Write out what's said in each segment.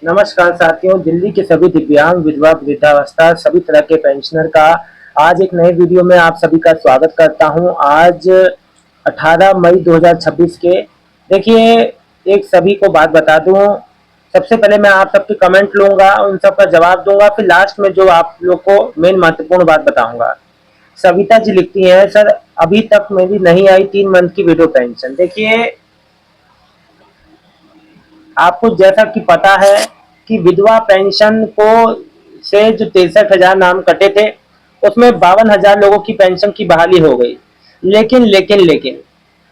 नमस्कार साथियों, दिल्ली के सभी दिव्यांग, विधवा, वृद्धावस्था सभी तरह के पेंशनर का आज एक नए वीडियो में आप सभी का स्वागत करता हूं। आज 18 मई 2026 के देखिए, एक सभी को बात बता दूं। सबसे पहले मैं आप सबके कमेंट लूंगा, उन सब का जवाब दूंगा, फिर लास्ट में जो आप लोग को मेन महत्वपूर्ण बात बताऊंगा। सविता जी लिखती हैं, सर अभी तक मेरी नहीं आई 3 मंथ की विडो पेंशन। देखिए, आपको जैसा कि पता है कि विधवा पेंशन को से जो 63,000 नाम कटे थे, उसमें 52,000 लोगों की पेंशन की बहाली हो गई। लेकिन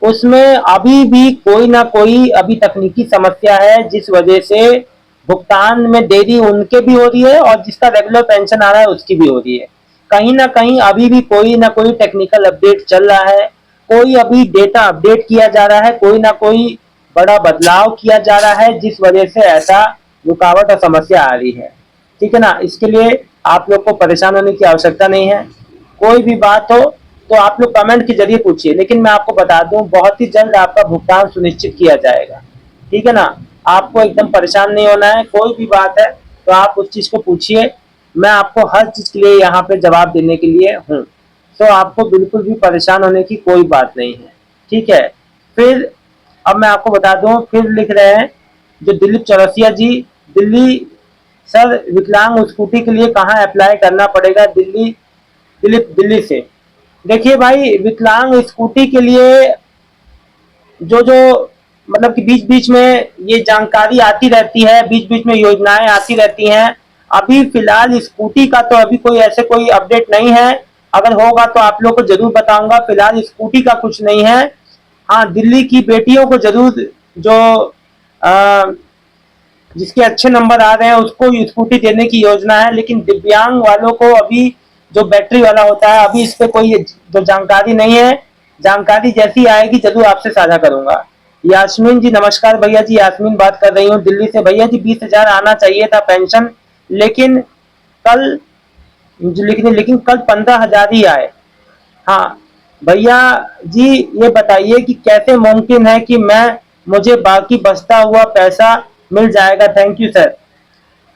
उसमें अभी भी कोई ना कोई अभी तकनीकी समस्या है, जिस वजह से भुगतान में देरी उनके भी हो रही है और जिसका रेगुलर पेंशन आ रहा है उसकी भी हो रही है। कहीं ना कहीं अभी भी कोई ना कोई टेक्निकल अपडेट चल रहा है, कोई अभी डेटा अपडेट किया जा रहा है, कोई ना कोई बड़ा बदलाव किया जा रहा है, जिस वजह से ऐसा रुकावट और समस्या आ रही है। ठीक है ना। इसके लिए आप लोग को परेशान होने की आवश्यकता नहीं है। कोई भी बात हो तो आप लोग कमेंट के जरिए पूछिए, लेकिन मैं आपको बता दूं, बहुत ही जल्द आपका भुगतान सुनिश्चित किया जाएगा। ठीक है ना। आपको एकदम परेशान नहीं होना है। कोई भी बात है तो आप उस चीज को पूछिए, मैं आपको हर चीज के लिए यहाँ पे जवाब देने के लिए हूँ। तो आपको बिल्कुल भी परेशान होने की कोई बात नहीं है। ठीक है। फिर अब मैं आपको बता दूं, फिर लिख रहे हैं जो दिलीप चौरसिया जी, दिल्ली, सर विकलांग स्कूटी के लिए कहाँ अप्लाई करना पड़ेगा? दिल्ली, दिलीप दिल्ली से। देखिए भाई, विकलांग स्कूटी के लिए जो जो मतलब कि बीच बीच में ये जानकारी आती रहती है, बीच बीच में योजनाएं आती रहती हैं। अभी फिलहाल स्कूटी का तो अभी कोई ऐसे कोई अपडेट नहीं है। अगर होगा तो आप लोग को जरूर बताऊंगा। फिलहाल स्कूटी का कुछ नहीं है। हाँ, दिल्ली की बेटियों को जरूर, जो आ, जिसके अच्छे नंबर आ रहे हैं उसको स्कूटी देने की योजना है, लेकिन दिव्यांग वालों को अभी जो बैटरी वाला होता है, अभी इस पे कोई जो जानकारी नहीं है। जानकारी जैसी आएगी जरूर आपसे साझा करूंगा। यास्मीन जी, नमस्कार भैया जी, यास्मीन बात कर रही हूँ दिल्ली से। भैया जी, 20,000 आना चाहिए था पेंशन, लेकिन कल लेकिन कल 15,000 ही आए। हाँ भैया जी, ये बताइए कि कैसे मुमकिन है कि मुझे बाकी बचता हुआ पैसा मिल जाएगा? Thank you sir.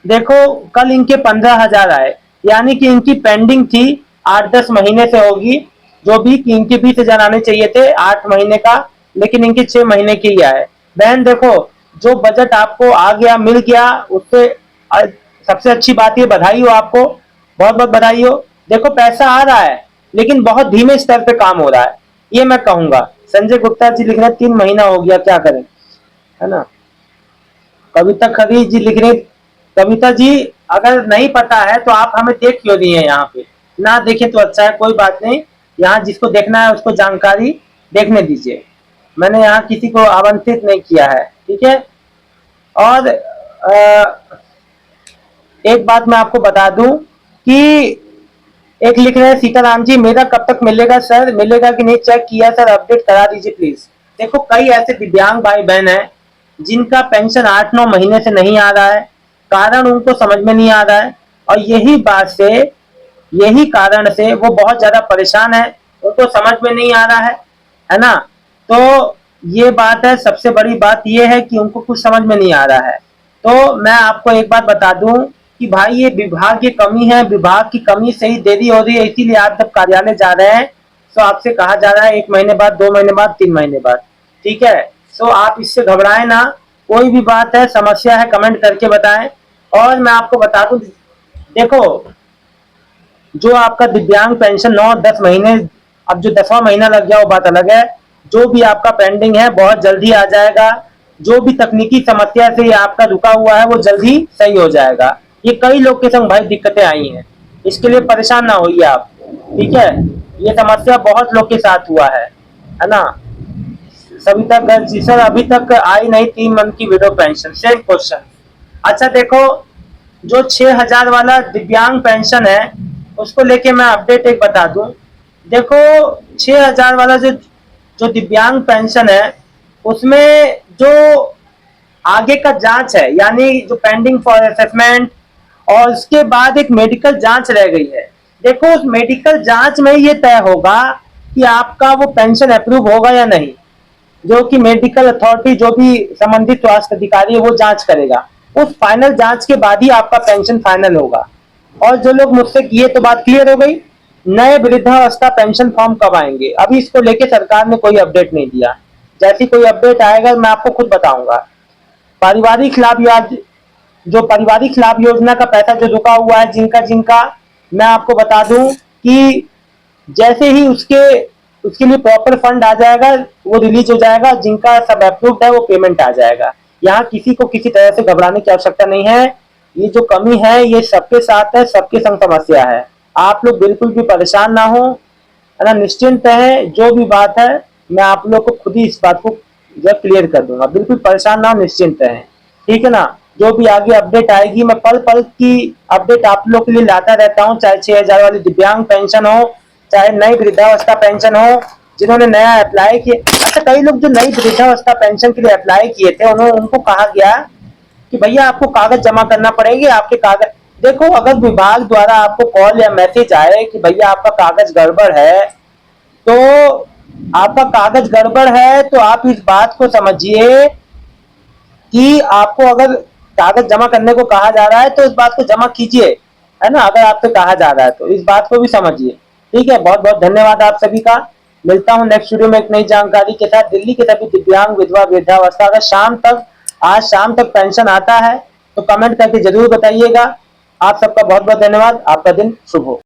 देखो, कल इनके 15,000 आए, यानी कि इनकी पेंडिंग थी 8-10 महीने से होगी। जो भी कि इनके 20,000 आने चाहिए थे 8 महीने का, लेकिन इनके 6 महीने के ही आए। बहन देखो, जो बजट आपको आ गया, मिल गया, उससे सबसे अच्छी बात ये, बधाई हो आपको, बहुत बहुत बधाई हो। देखो, पैसा आ रहा है लेकिन बहुत धीमे स्तर पे काम हो रहा है, ये मैं कहूंगा। संजय गुप्ता जी लिख रहे हैं 3 महीना हो गया, क्या करें, है ना। कविता खरी जी लिख रहे, कविता जी अगर नहीं पता है तो आप हमें देख क्यों नहीं है यहाँ पे? ना देखे तो अच्छा है, कोई बात नहीं। यहाँ जिसको देखना है उसको जानकारी देखने दीजिए। मैंने यहाँ किसी को आवंटित नहीं किया है। ठीक है। और एक बात मैं आपको बता दूं कि एक लिख रहे हैं सीताराम जी, मेरा कब तक मिलेगा सर? मिलेगा कि नहीं चेक किया सर, अपडेट करा दीजिए प्लीज। देखो, कई ऐसे दिव्यांग भाई बहन हैं जिनका पेंशन 8-9 महीने से नहीं आ रहा है। कारण उनको समझ में नहीं आ रहा है, और यही कारण से वो बहुत ज्यादा परेशान है। उनको समझ में नहीं आ रहा है ना। तो ये बात है, सबसे बड़ी बात ये है कि उनको कुछ समझ में नहीं आ रहा है। तो मैं आपको एक बात बता दूं कि भाई, ये विभाग की कमी है, विभाग की कमी से ही देरी हो रही है। इसीलिए आप जब कार्यालय जा रहे हैं तो आपसे कहा जा रहा है 1 महीने बाद, 2 महीने बाद, 3 महीने बाद। ठीक है। तो आप इससे घबराएं ना। कोई भी बात है, समस्या है, कमेंट करके बताएं। और मैं आपको बता दूं, देखो, जो आपका दिव्यांग पेंशन 9-10 महीने, अब जो 10वां महीना लग गया वो बात अलग है। जो भी आपका पेंडिंग है बहुत जल्दी आ जाएगा। जो भी तकनीकी समस्या से ये आपका रुका हुआ है वो जल्दी सही हो जाएगा। ये कई लोग के संग भाई दिक्कतें आई हैं, इसके लिए परेशान ना होइए आप। ठीक है। ये समस्या बहुत लोग के साथ हुआ है ना। सविता गर्ग जी, सर अभी तक आई नहीं 3 मंथ की विडो पेंशन, सेम क्वेश्चन। अच्छा देखो, जो 6,000 वाला दिव्यांग पेंशन है उसको लेके मैं अपडेट एक बता दूं। देखो, 6,000 वाला जो जो दिव्यांग पेंशन है, उसमें जो आगे का जांच है, यानी जो पेंडिंग फॉर असेसमेंट, और उसके बाद एक मेडिकल जांच रह गई है। देखो, उस मेडिकल जांच में ये तय होगा कि आपका वो पेंशन अप्रूव होगा या नहीं। जो कि मेडिकल अथॉरिटी, जो भी संबंधित स्वास्थ्य अधिकारी है, वो जांच करेगा। उस फाइनल जांच के बाद ही आपका पेंशन फाइनल होगा। और जो लोग मुझसे किए तो बात क्लियर हो गई। नए वृद्धावस्था पेंशन फॉर्म कब आएंगे, अभी इसको लेके सरकार ने कोई अपडेट नहीं दिया। जैसी कोई अपडेट आएगा मैं आपको खुद बताऊंगा। पारिवारिक लाभ याद जो पारिवारिक लाभ योजना का पैसा जो रुका हुआ है जिनका जिनका, मैं आपको बता दूं कि जैसे ही उसके लिए प्रॉपर फंड आ जाएगा वो रिलीज हो जाएगा, जिनका सब अप्रूव्ड है वो पेमेंट आ जाएगा। यहाँ किसी को किसी तरह से घबराने की आवश्यकता नहीं है। ये जो कमी है ये सबके साथ है, सबके संग समस्या है। आप लोग बिल्कुल भी परेशान ना हो, है ना, निश्चिंत है। जो भी बात है मैं आप लोग को खुद ही इस बात को जब क्लियर कर दूंगा, बिल्कुल परेशान ना हो, निश्चिंत है। ठीक है ना। जो भी आगे अपडेट आएगी मैं पल पल की अपडेट आप लोग के लिए लाता रहता हूँ, चाहे 6,000 वाली दिव्यांग पेंशन हो, चाहे नई वृद्धावस्था पेंशन हो। जिन्होंने नया अप्लाई किया, अच्छा कई लोग जो नई वृद्धावस्था पेंशन के लिए अप्लाई किए थे उनको कहा गया कि भैया आपको कागज जमा करना पड़ेंगे, आपके कागज देखो। अगर विभाग द्वारा आपको कॉल या मैसेज आए कि भैया आपका कागज गड़बड़ है, तो आपका कागज गड़बड़ है तो आप इस बात को समझिए कि आपको अगर कागज जमा करने को कहा जा रहा है तो इस बात को जमा कीजिए, है ना। अगर आपसे कहा जा रहा है तो इस बात को भी समझिए। ठीक है, बहुत बहुत धन्यवाद आप सभी का। मिलता हूं नेक्स्ट वीडियो में एक नई जानकारी के साथ। दिल्ली के सभी दिव्यांग विधवा वृद्धावस्था अगर आज शाम तक पेंशन आता है तो कमेंट करके जरूर बताइएगा। आप सबका बहुत बहुत धन्यवाद। आपका दिन शुभ हो।